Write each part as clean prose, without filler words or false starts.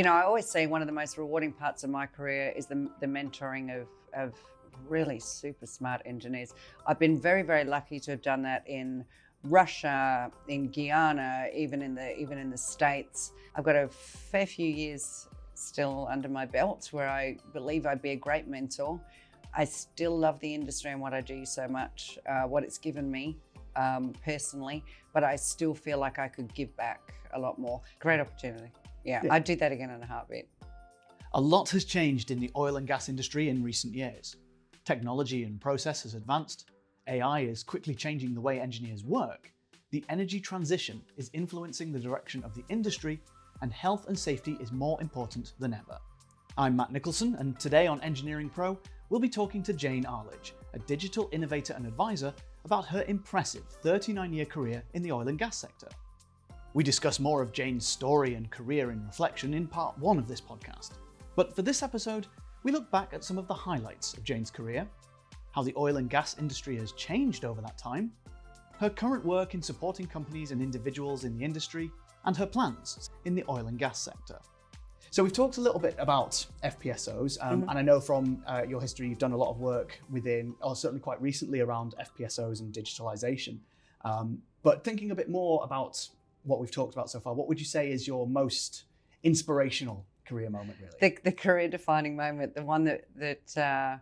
I always say one of the most rewarding parts of my career is the mentoring of really super smart engineers. I've been very, very lucky to have done that in Russia, in Guyana, even in the States. I've got a fair few years still under my belt where I believe I'd be a great mentor. I still love the industry and what I do so much, what it's given me personally, but I still feel like I could give back a lot more. Great opportunity. Yeah, I'd do that again in a heartbeat. A lot has changed in the oil and gas industry in recent years. Technology and process has advanced. AI is quickly changing the way engineers work. The energy transition is influencing the direction of the industry, and health and safety is more important than ever. I'm Matt Nicholson, and today on Engineering Pro, we'll be talking to Jayne Arlidge, a digital innovator and advisor, about her impressive 39-year career in the oil and gas sector. We discuss more of Jayne's story and career in reflection in part 1 of this podcast. But for this episode, we look back at some of the highlights of Jayne's career, how the oil and gas industry has changed over that time, her current work in supporting companies and individuals in the industry, and her plans in the oil and gas sector. So we've talked a little bit about FPSOs, and I know from your history you've done a lot of work within, or certainly quite recently, around FPSOs and digitalization. But thinking a bit more about what we've talked about so far, what would you say is your most inspirational career moment, really? The career-defining moment, the one that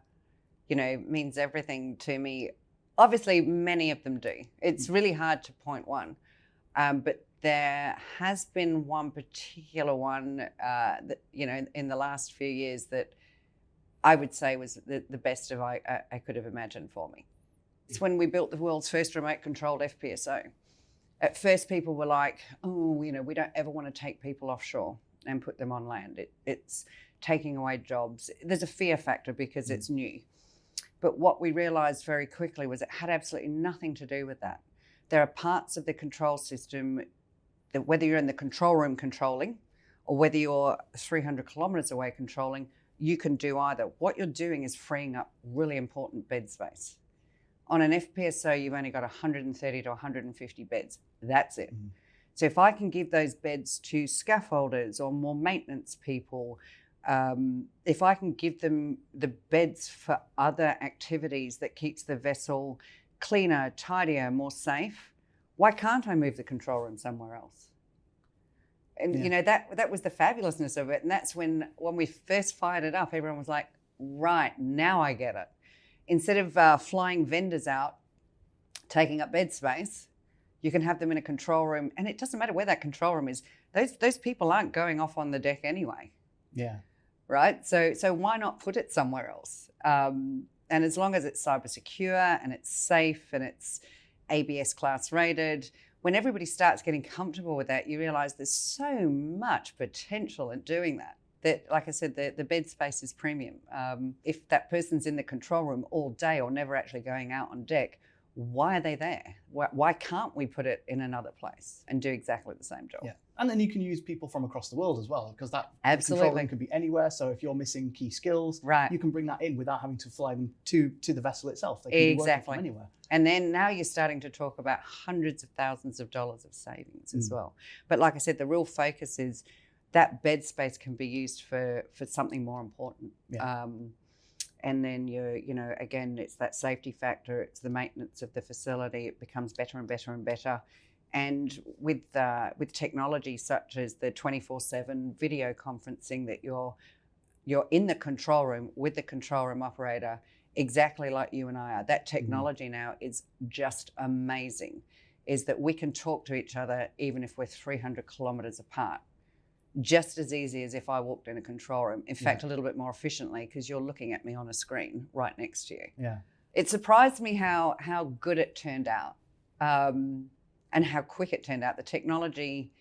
means everything to me. Obviously, many of them do. It's really hard to point one, but there has been one particular one that, in the last few years that I would say was the best of I could have imagined for me. It's when we built the world's first remote-controlled FPSO. At first, people were like, we don't ever want to take people offshore and put them on land. It's taking away jobs. There's a fear factor because it's new. But what we realized very quickly was it had absolutely nothing to do with that. There are parts of the control system that, whether you're in the control room controlling or whether you're 300 kilometers away controlling, you can do either. What you're doing is freeing up really important bed space. On an FPSO, you've only got 130 to 150 beds. That's it. So if I can give those beds to scaffolders or more maintenance people, if I can give them the beds for other activities that keeps the vessel cleaner, tidier, more safe, why can't I move the control room somewhere else? And that was the fabulousness of it. And that's when we first fired it up, everyone was like, right, now I get it. Instead of flying vendors out, taking up bed space, you can have them in a control room, and it doesn't matter where that control room is. Those people aren't going off on the deck anyway. Yeah. Right? So why not put it somewhere else? And as long as it's cyber secure and it's safe and it's ABS class rated, when everybody starts getting comfortable with that, you realize there's so much potential in doing that. That, like I said, the bed space is premium. If that person's in the control room all day or never actually going out on deck, why are they there? Why can't we put it in another place and do exactly the same job? Yeah, and then you can use people from across the world as well, because that Absolutely. control room can be anywhere. So if you're missing key skills, right, you can bring that in without having to fly them to the vessel itself. They can be working from anywhere. And then now you're starting to talk about hundreds of thousands of dollars of savings as well. But like I said, the real focus is that bed space can be used for something more important. Yeah. And then again, it's that safety factor, it's the maintenance of the facility, it becomes better and better and better. And with technology such as the 24/7 video conferencing, that you're in the control room with the control room operator, exactly like you and I are. That technology now is just amazing, is that we can talk to each other even if we're 300 kilometers apart. Just as easy as if I walked in a control room. In fact, a little bit more efficiently, because you're looking at me on a screen right next to you. Yeah. It surprised me how good it turned out, and how quick it turned out. The technology,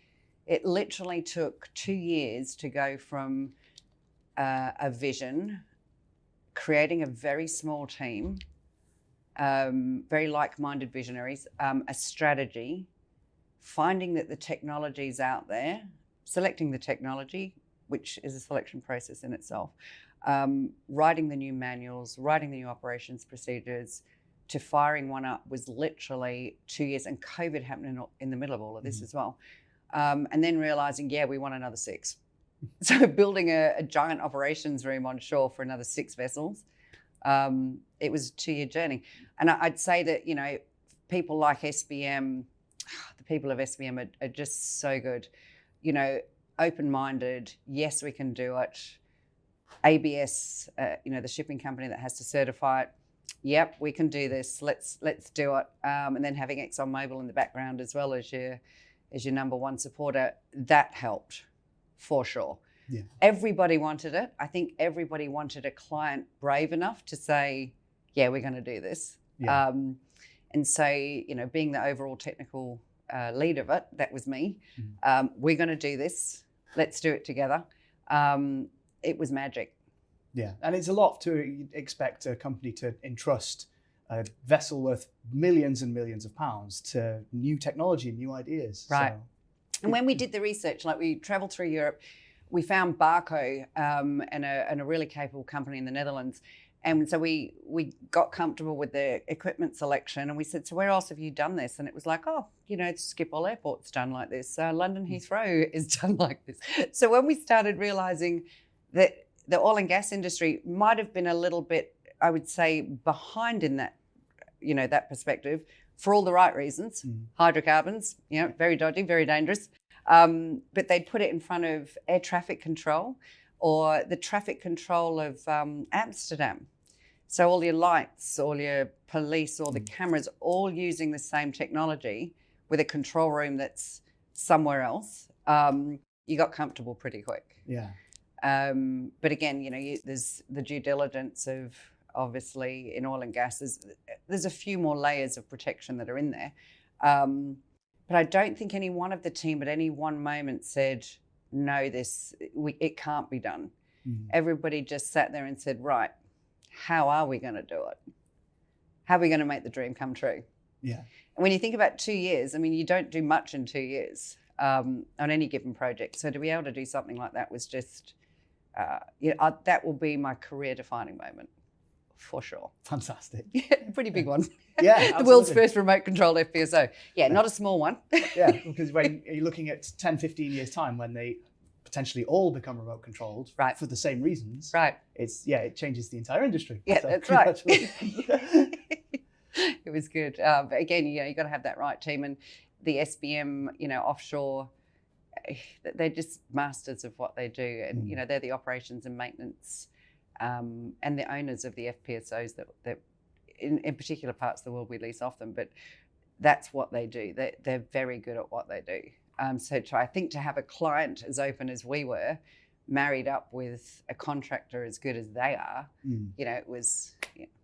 it literally took 2 years to go from a vision, creating a very small team, very like-minded visionaries, a strategy, finding that the technology's out there, selecting the technology, which is a selection process in itself, writing the new manuals, writing the new operations procedures, to firing one up was literally 2 years, and COVID happened in the middle of all of this as well. And then realizing, we want another 6. So building a giant operations room on shore for another 6 vessels, it was a 2-year journey. And I'd say that, you know, people like SBM, the people of SBM are just so good, you know, open-minded. Yes, we can do it. ABS, you know, the shipping company that has to certify it. Yep, we can do this. Let's do it. And then having ExxonMobil in the background as well as your number one supporter, that helped for sure. Yeah. Everybody wanted it. I think everybody wanted a client brave enough to say, yeah, we're going to do this. Yeah. And so, you know, being the overall technical lead of it, that was me. We're going to do this. Let's do it together. It was magic. Yeah, and it's a lot to expect a company to entrust a vessel worth millions and millions of pounds to new technology, new ideas. Right. So. And when we did the research, like we traveled through Europe, we found Barco and a really capable company in the Netherlands. And so we got comfortable with the equipment selection, and we said, so where else have you done this? And it was like, oh, you know, Schiphol Airport's done like this. London Heathrow is done like this. So when we started realizing that the oil and gas industry might have been a little bit, I would say, behind in that, you know, that perspective for all the right reasons. Hydrocarbons, you know, very dodgy, very dangerous. But they'd put it in front of air traffic control or the traffic control of Amsterdam. So all your lights, all your police, all the cameras, all using the same technology with a control room that's somewhere else. You got comfortable pretty quick. Yeah. But again, you know, there's the due diligence of, obviously, in oil and gas, there's a few more layers of protection that are in there. But I don't think any one of the team at any one moment said, no, it can't be done. Everybody just sat there and said, right, how are we going to do it? How are we going to make the dream come true? Yeah. And when you think about 2 years, I mean, you don't do much in 2 years on any given project. So to be able to do something like that was just, that will be my career-defining moment, for sure. Fantastic. Pretty big one. Yeah, The absolutely. world's first remote-controlled FPSO. Yeah, not a small one. Yeah, because when you're looking at 10, 15 years' time, when they potentially all become remote-controlled Right. for the same reasons, Right. it changes the entire industry. Yeah, So that's right. congratulations. It was good. But again, you know, you got to have that right team. And the SBM, you know, offshore, they're just masters of what they do. And, you know, they're the operations and maintenance and the owners of the FPSOs that in particular parts of the world we lease off them. But that's what they do. They're very good at what they do. So I think to have a client as open as we were, married up with a contractor as good as they are, you know, it was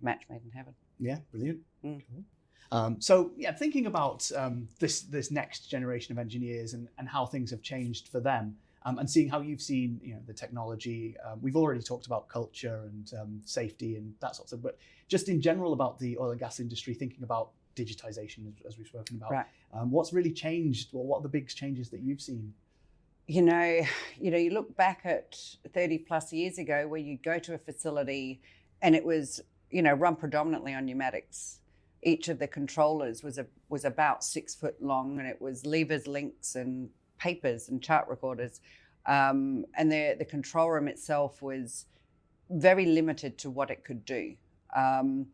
match made in heaven. Yeah, brilliant. Cool. So yeah, thinking about this next generation of engineers and how things have changed for them, and seeing how you've seen, you know, the technology. We've already talked about culture and safety and that sort of stuff, but just in general about the oil and gas industry, thinking about digitization as we've spoken about. Right. What's really changed, or what are the big changes that you've seen? You know, you look back at 30 plus years ago where you go to a facility and it was, you know, run predominantly on pneumatics. Each of the controllers was about 6 foot long, and it was levers, links, and papers and chart recorders. And the control room itself was very limited to what it could do. And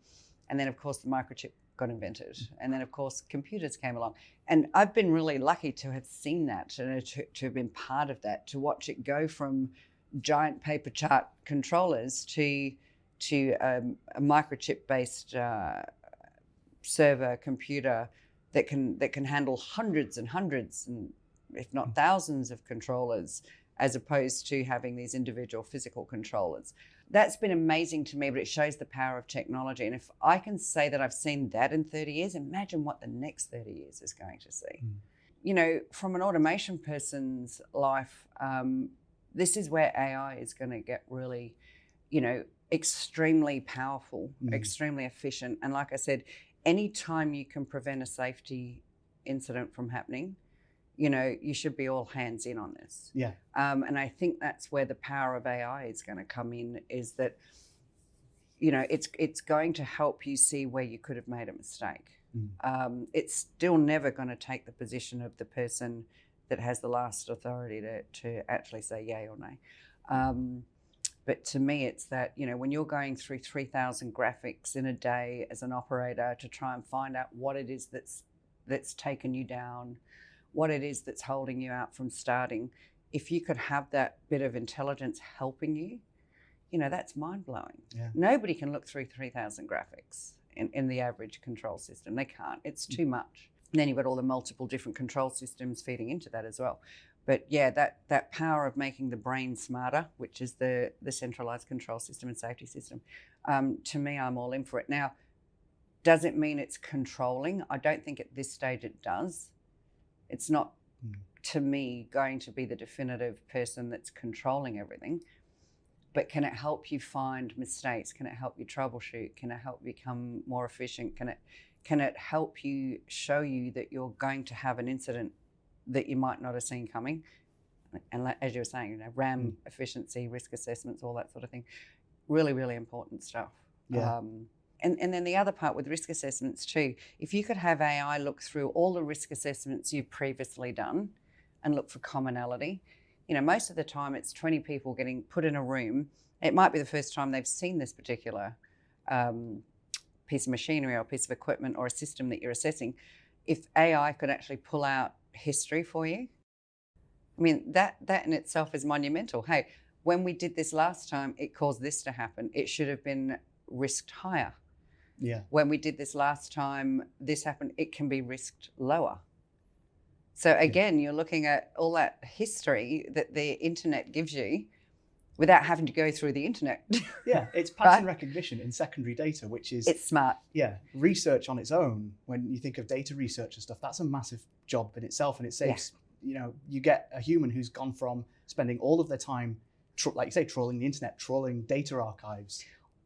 then, of course, the microchip got invented. And then, of course, computers came along. And I've been really lucky to have seen that, and to have been part of that, to watch it go from giant paper chart controllers to a microchip-based server computer that can handle hundreds and hundreds, and if not thousands of controllers, as opposed to having these individual physical controllers. That's been amazing to me, but it shows the power of technology. And if I can say that I've seen that in 30 years, imagine what the next 30 years is going to see. You know, from an automation person's life, this is where AI is going to get really, you know, extremely powerful, extremely efficient. And like I said, anytime you can prevent a safety incident from happening, you know, you should be all hands in on this. Yeah. And I think that's where the power of AI is going to come in, is that, you know, it's going to help you see where you could have made a mistake. It's still never going to take the position of the person that has the last authority to actually say yay or nay. But to me, it's that, when you're going through 3,000 graphics in a day as an operator to try and find out what it is that's taken you down, what it is that's holding you out from starting, if you could have that bit of intelligence helping you, that's mind-blowing. Yeah. Nobody can look through 3,000 graphics in the average control system. They can't. It's too much. And then you've got all the multiple different control systems feeding into that as well. But yeah, that power of making the brain smarter, which is the centralized control system and safety system, to me, I'm all in for it. Now, does it mean it's controlling? I don't think at this stage it does. It's not, to me, going to be the definitive person that's controlling everything. But can it help you find mistakes? Can it help you troubleshoot? Can it help you become more efficient? Can it help you show you that you're going to have an incident that you might not have seen coming? And as you were saying, RAM efficiency, risk assessments, all that sort of thing. Really, really important stuff. Yeah. And then the other part with risk assessments too, if you could have AI look through all the risk assessments you've previously done and look for commonality, most of the time it's 20 people getting put in a room. It might be the first time they've seen this particular piece of machinery or piece of equipment or a system that you're assessing. If AI could actually pull out history for you, I mean, that in itself is monumental. Hey, when we did this last time, it caused this to happen. It should have been risked higher. Yeah. When we did this last time, this happened, it can be risked lower. So again, you're looking at all that history that the internet gives you without having to go through the internet. Yeah, it's pattern recognition in secondary data, which is... It's smart. Yeah, research on its own, when you think of data research and stuff, that's a massive job in itself, and it saves, you get a human who's gone from spending all of their time, like you say, trawling the internet, trawling data archives.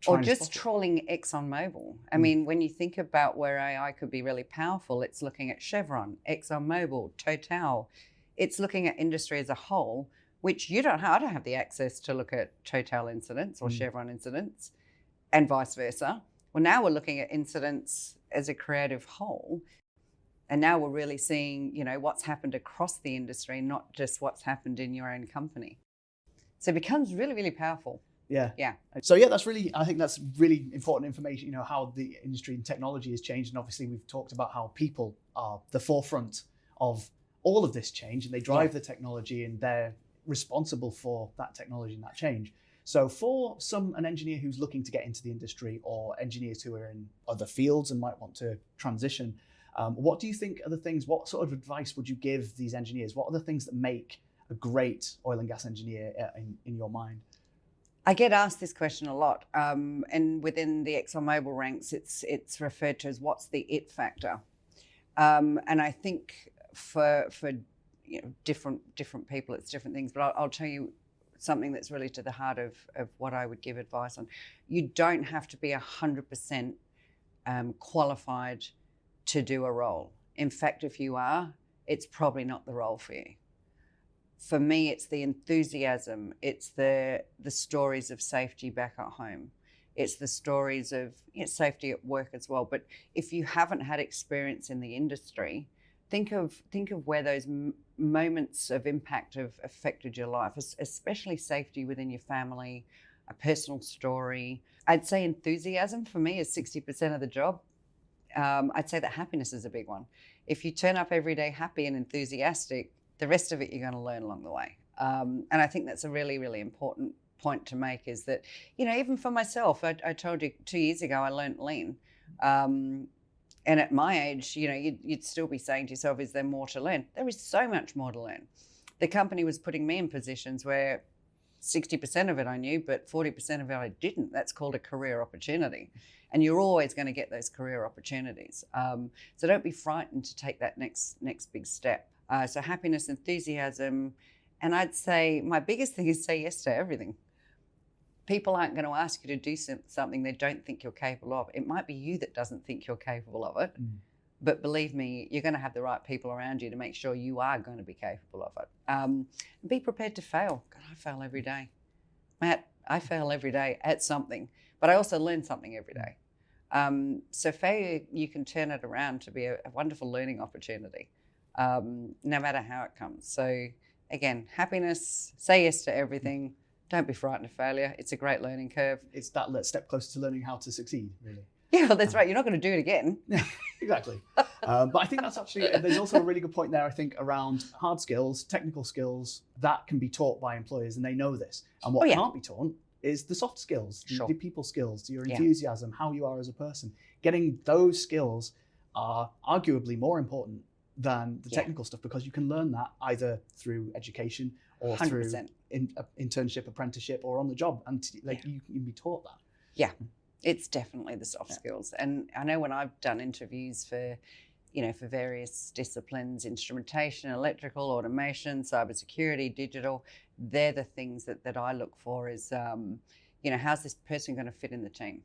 Or just trawling ExxonMobil. I mean, when you think about where AI could be really powerful, it's looking at Chevron, ExxonMobil, Total. It's looking at industry as a whole, which you don't have. I don't have the access to look at Total incidents or Chevron incidents, and vice versa. Well, now we're looking at incidents as a creative whole. And now we're really seeing, what's happened across the industry, not just what's happened in your own company. So it becomes really, really powerful. Yeah. Yeah. So yeah, I think that's really important information, how the industry and technology has changed. And obviously we've talked about how people are the forefront of all of this change, and they drive the technology, and they're responsible for that technology and that change. So for an engineer who's looking to get into the industry, or engineers who are in other fields and might want to transition, what do you think are the things, what sort of advice would you give these engineers? What are the things that make a great oil and gas engineer in your mind? I get asked this question a lot, and within the ExxonMobil ranks, it's referred to as what's the it factor, and I think for different people, it's different things. But I'll tell you something that's really to the heart of what I would give advice on. You don't have to be 100% qualified to do a role. In fact, if you are, it's probably not the role for you. For me, it's the enthusiasm. It's the stories of safety back at home. It's the stories of safety at work as well. But if you haven't had experience in the industry, think of where those moments of impact have affected your life, especially safety within your family, a personal story. I'd say enthusiasm for me is 60% of the job. I'd say that happiness is a big one. If you turn up every day happy and enthusiastic, the rest of it you're going to learn along the way. And I think that's a really, really important point to make, is that, even for myself, I told you 2 years ago I learned lean. And at my age, you'd still be saying to yourself, is there more to learn? There is so much more to learn. The company was putting me in positions where 60% of it I knew, but 40% of it I didn't. That's called a career opportunity. And you're always going to get those career opportunities. So don't be frightened to take that next big step. So happiness, enthusiasm, and I'd say my biggest thing is say yes to everything. People aren't going to ask you to do something they don't think you're capable of. It might be you that doesn't think you're capable of it, but believe me, you're going to have the right people around you to make sure you are going to be capable of it. Be prepared to fail. God, I fail every day. Matt, I fail every day at something, but I also learn something every day. So failure, you can turn it around to be a wonderful learning opportunity. no matter how it comes. So again, happiness, say yes to everything. Don't be frightened of failure. It's a great learning curve. It's that step closer to learning how to succeed, really. Yeah, well, that's right. You're not going to do it again. Exactly. But I think that's actually, there's also a really good point there, I think, around hard skills, technical skills that can be taught by employers, and they know this. And what can't be taught is the soft skills, the people skills, your enthusiasm, how you are as a person. Getting those skills are arguably more important than the technical stuff, because you can learn that either through education or 100%. Through internship, apprenticeship, or on the job, and you can be taught that. Yeah, it's definitely the soft skills. And I know when I've done interviews for, for various disciplines, instrumentation, electrical, automation, cybersecurity, digital, they're the things that I look for is, how's this person going to fit in the team?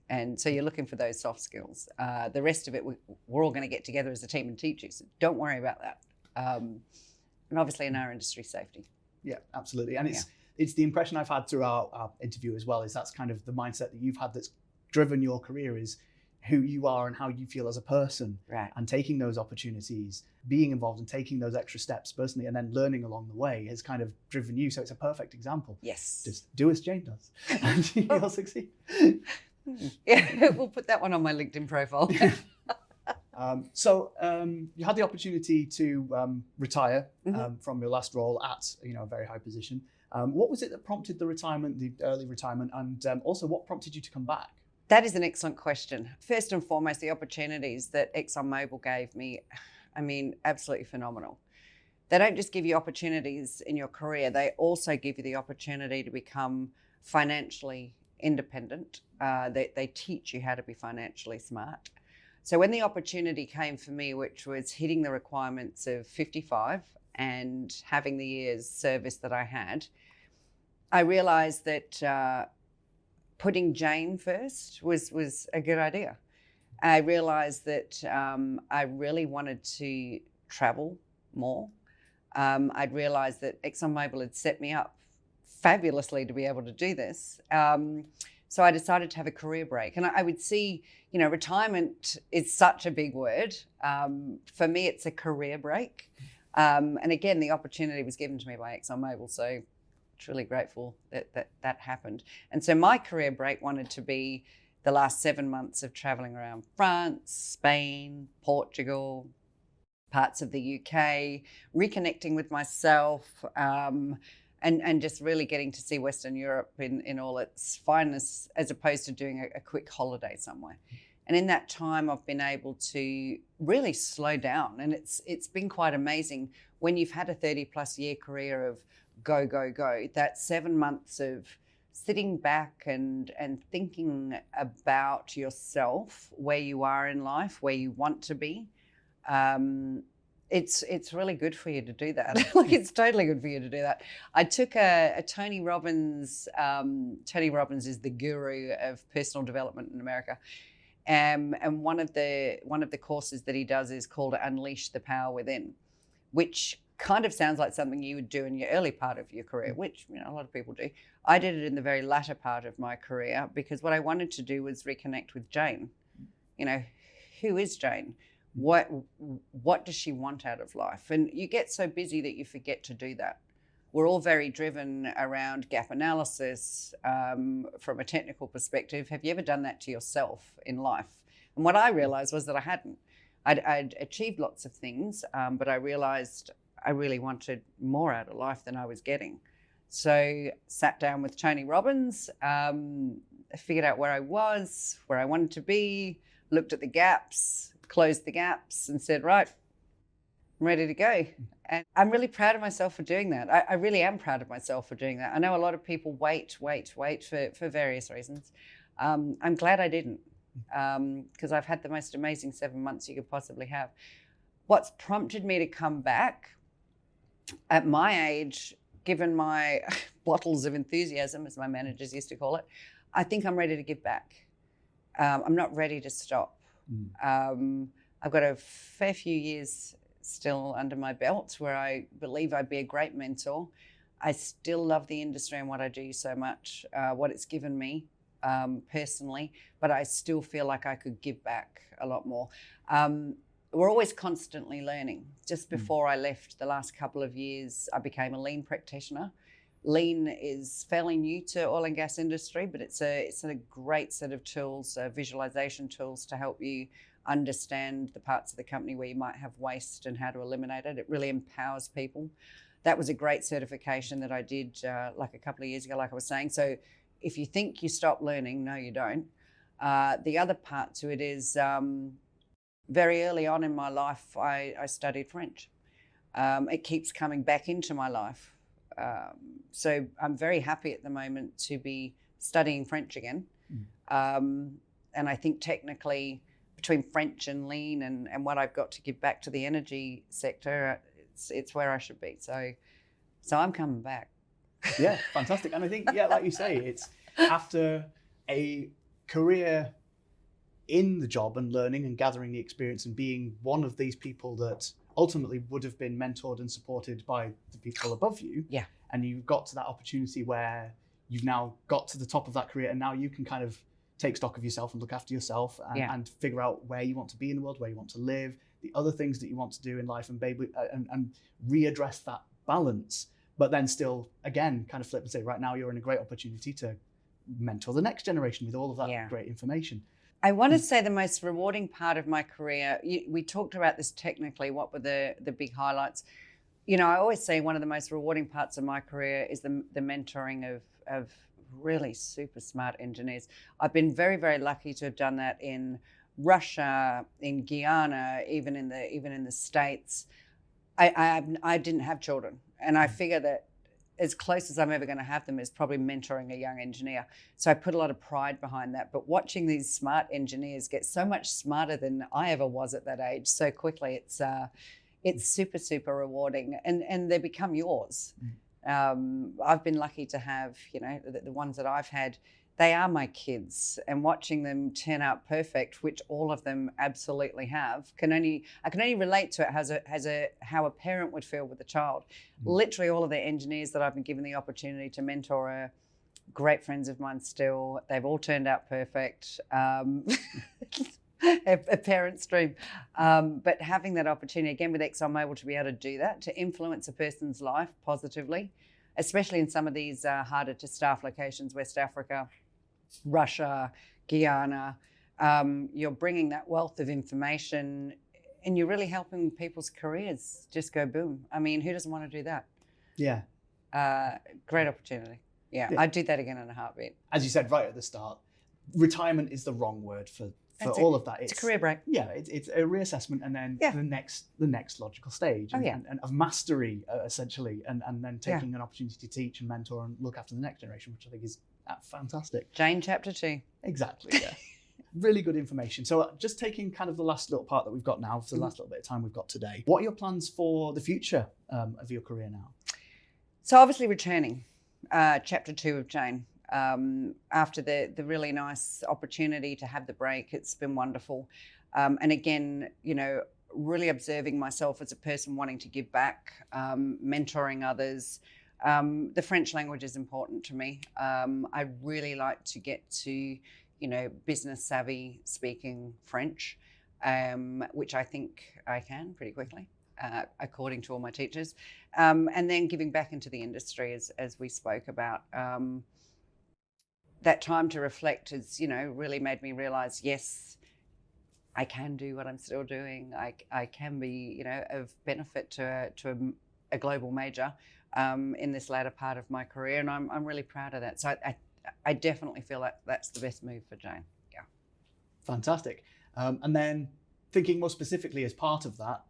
And so you're looking for those soft skills. The rest of it, we're all going to get together as a team and teach you. So don't worry about that. And obviously in our industry, safety. Yeah, absolutely. And it's the impression I've had throughout our interview as well, is that's kind of the mindset that you've had that's driven your career, is who you are and how you feel as a person. Right. And taking those opportunities, being involved and taking those extra steps personally, and then learning along the way has kind of driven you. So it's a perfect example. Yes. Just do as Jayne does and you'll succeed. Yeah, we'll put that one on my LinkedIn profile. So you had the opportunity to retire from your last role at a very high position. What was it that prompted the retirement, the early retirement, and also what prompted you to come back? That is an excellent question. First and foremost, the opportunities that ExxonMobil gave me, absolutely phenomenal. They don't just give you opportunities in your career, they also give you the opportunity to become financially independent. They teach you how to be financially smart. So when the opportunity came for me, which was hitting the requirements of 55 and having the years service that I had, I realized that putting Jayne first was a good idea. I realized that I really wanted to travel more. I'd realized that ExxonMobil had set me up fabulously to be able to do this. So I decided to have a career break. And I would see, retirement is such a big word. For me, it's a career break. And again, the opportunity was given to me by ExxonMobil. So truly grateful that happened. And so my career break wanted to be the last 7 months of traveling around France, Spain, Portugal, parts of the UK, reconnecting with myself, and just really getting to see Western Europe in all its fineness, as opposed to doing a quick holiday somewhere. And in that time, I've been able to really slow down. And it's been quite amazing when you've had a 30+ year career of go, go, go, that 7 months of sitting back and thinking about yourself, where you are in life, where you want to be. It's really good for you to do that. It's totally good for you to do that. I took a Tony Robbins. Tony Robbins is the guru of personal development in America. And one of the courses that he does is called Unleash the Power Within, which kind of sounds like something you would do in your early part of your career, which a lot of people do. I did it in the very latter part of my career because what I wanted to do was reconnect with Jayne. Who is Jayne? What does she want out of life? And you get so busy that you forget to do that. We're all very driven around gap analysis from a technical perspective. Have you ever done that to yourself in life? And what I realized was that I hadn't. I'd achieved lots of things, but I realized I really wanted more out of life than I was getting. So sat down with Tony Robbins, figured out where I was, where I wanted to be, looked at the gaps, closed the gaps, and said, right, I'm ready to go. And I'm really proud of myself for doing that. I really am proud of myself for doing that. I know a lot of people wait for various reasons. I'm glad I didn't, because I've had the most amazing 7 months you could possibly have. What's prompted me to come back at my age, given my bottles of enthusiasm, as my managers used to call it, I think I'm ready to give back. I'm not ready to stop. I've got a fair few years still under my belt where I believe I'd be a great mentor. I still love the industry and what I do so much, what it's given me personally, but I still feel like I could give back a lot more. we're always constantly learning. Just before I left the last couple of years, I became a lean practitioner. Lean is fairly new to oil and gas industry, but it's a great set of tools, visualization tools to help you understand the parts of the company where you might have waste and how to eliminate it. It really empowers people. That was a great certification that I did like a couple of years ago, like I was saying. So if you think you stop learning, no, you don't. The other part to it is very early on in my life, I studied French. It keeps coming back into my life. So I'm very happy at the moment to be studying French again. And I think technically between French and lean and what I've got to give back to the energy sector, it's where I should be. So I'm coming back. Yeah, fantastic. And I think, yeah, like you say, it's after a career in the job and learning and gathering the experience and being one of these people that ultimately would have been mentored and supported by the people above you. Yeah. And you got to that opportunity where you've now got to the top of that career, and now you can kind of take stock of yourself and look after yourself and figure out where you want to be in the world, where you want to live, the other things that you want to do in life, and readdress that balance. But then still, again, kind of flip and say, right now you're in a great opportunity to mentor the next generation with all of that great information. I want to say the most rewarding part of my career, we talked about this technically, what were the big highlights? You know, I always say one of the most rewarding parts of my career is the mentoring of really super smart engineers. I've been very, very lucky to have done that in Russia, in Guyana, even in the States. I didn't have children, and I figure that as close as I'm ever going to have them is probably mentoring a young engineer. So I put a lot of pride behind that. But watching these smart engineers get so much smarter than I ever was at that age so quickly, it's super, super rewarding, and they become yours. I've been lucky to have, you know, the ones that I've had, they are my kids, and watching them turn out perfect, which all of them absolutely have, I can only relate to it how a parent would feel with a child. Literally all of the engineers that I've been given the opportunity to mentor are great friends of mine still. They've all turned out perfect. A parent's dream. But having that opportunity, again with ExxonMobil, to be able to do that, to influence a person's life positively, especially in some of these harder to staff locations, West Africa, Russia, Guyana, you're bringing that wealth of information and you're really helping people's careers just go boom. I mean, who doesn't want to do that? Yeah. Great opportunity. Yeah, I'd do that again in a heartbeat. As you said right at the start, retirement is the wrong word for all of that. It's a career break. Yeah, it's a reassessment, and then the next logical stage, and of mastery essentially, and then taking an opportunity to teach and mentor and look after the next generation, which I think is fantastic. Jayne chapter 2. Exactly. Yeah. Really good information. So just taking kind of the last little part that we've got now, for the last little bit of time we've got today, what are your plans for the future of your career now? So obviously returning, chapter 2 of Jayne. After the really nice opportunity to have the break, it's been wonderful. And again, you know, really observing myself as a person wanting to give back, mentoring others. The French language is important to me. I really like to get to, you know, business savvy speaking French, which I think I can pretty quickly, according to all my teachers. And then giving back into the industry, as we spoke about. That time to reflect has, you know, really made me realize, yes, I can do what I'm still doing. I can be, you know, of benefit to a global major in this latter part of my career, and I'm really proud of that. So I definitely feel that that's the best move for Jayne. Yeah. Fantastic. And then thinking more specifically as part of that,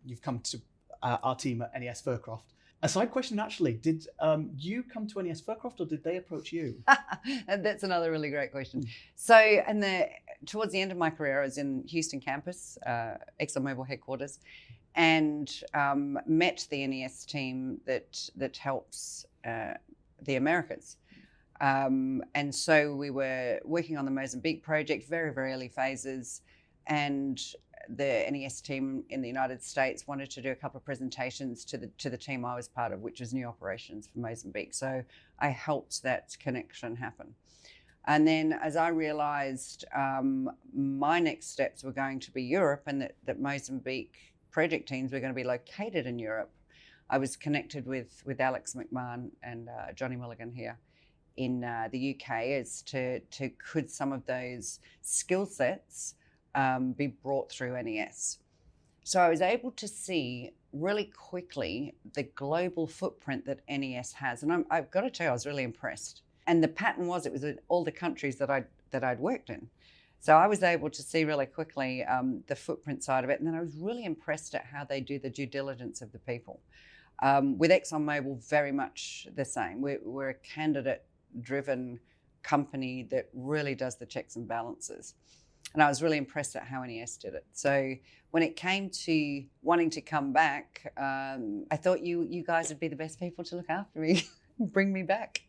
you've come to our team at NES Furcroft. A side question, actually, did you come to NES Furcroft or did they approach you? That's another really great question. So towards the end of my career, I was in Houston campus, ExxonMobil headquarters, and met the NES team that helps the Americas. And so we were working on the Mozambique project, very, very early phases, and the NES team in the United States wanted to do a couple of presentations to the team I was part of, which was new operations for Mozambique. So I helped that connection happen. And then as I realized my next steps were going to be Europe, and that Mozambique project teams were going to be located in Europe, I was connected with Alex McMahon and Johnny Mulligan here in the UK as to could some of those skill sets be brought through NES. So I was able to see really quickly the global footprint that NES has. And I've got to tell you, I was really impressed. And the pattern was, it was in all the countries that I'd worked in. So I was able to see really quickly the footprint side of it. And then I was really impressed at how they do the due diligence of the people. With ExxonMobil, very much the same. We're a candidate-driven company that really does the checks and balances. And I was really impressed at how NES did it. So when it came to wanting to come back, I thought you guys would be the best people to look after me, bring me back.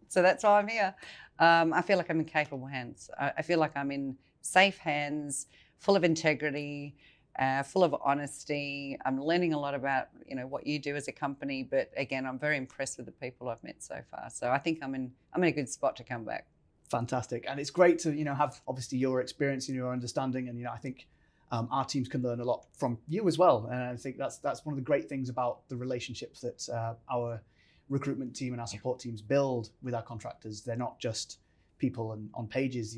So that's why I'm here. I feel like I'm in capable hands. I feel like I'm in safe hands, full of integrity, full of honesty. I'm learning a lot about what you do as a company, but again, I'm very impressed with the people I've met so far. So I think I'm in a good spot to come back. Fantastic. And it's great to have obviously your experience and your understanding, and I think our teams can learn a lot from you as well. And I think that's one of the great things about the relationships that our recruitment team and our support teams build with our contractors. They're not just people on pages,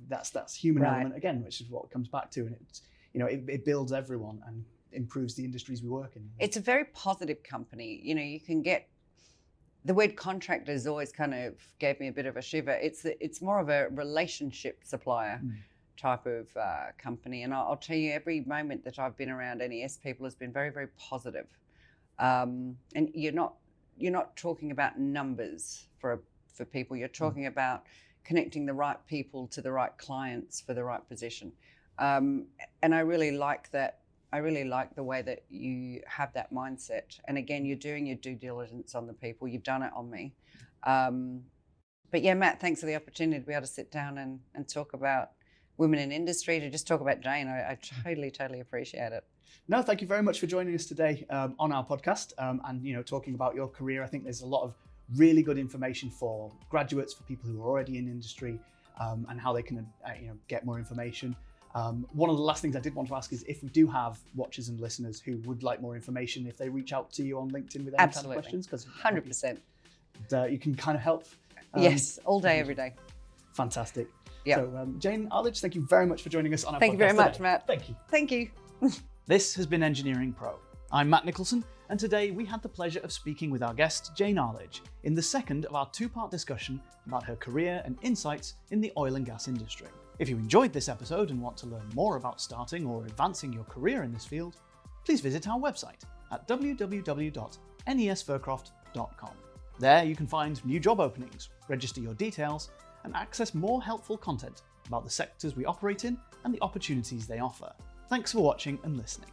that's human element again, which is what it comes back to, and it's it builds everyone and improves the industries we work in. It's a very positive company. You can get the word contractors always kind of gave me a bit of a shiver. It's more of a relationship supplier type of company, and I'll tell you, every moment that I've been around NES people has been very, very positive. And you're not talking about numbers for people. You're talking about connecting the right people to the right clients for the right position. And I really like that. I really like the way that you have that mindset. And again, you're doing your due diligence on the people. You've done it on me. But yeah, Matt, thanks for the opportunity to be able to sit down and talk about women in industry, to just talk about Jayne. I totally appreciate it. No, thank you very much for joining us today on our podcast and talking about your career. I think there's a lot of really good information for graduates, for people who are already in industry, and how they can get more information. One of the last things I did want to ask is if we do have watchers and listeners who would like more information, if they reach out to you on LinkedIn with any kind of questions, because 100%, you can kind of help. Yes, all day, every day. Fantastic. Yep. So Jayne Arlidge, thank you very much for joining us on our podcast. Thank you very much, today. Matt. Thank you. Thank you. This has been Engineering Pro. I'm Matt Nicholson, and today we had the pleasure of speaking with our guest, Jayne Arlidge, in the second of our two-part discussion about her career and insights in the oil and gas industry. If you enjoyed this episode and want to learn more about starting or advancing your career in this field, please visit our website at www.nesfurcroft.com. There you can find new job openings, register your details, and access more helpful content about the sectors we operate in and the opportunities they offer. Thanks for watching and listening.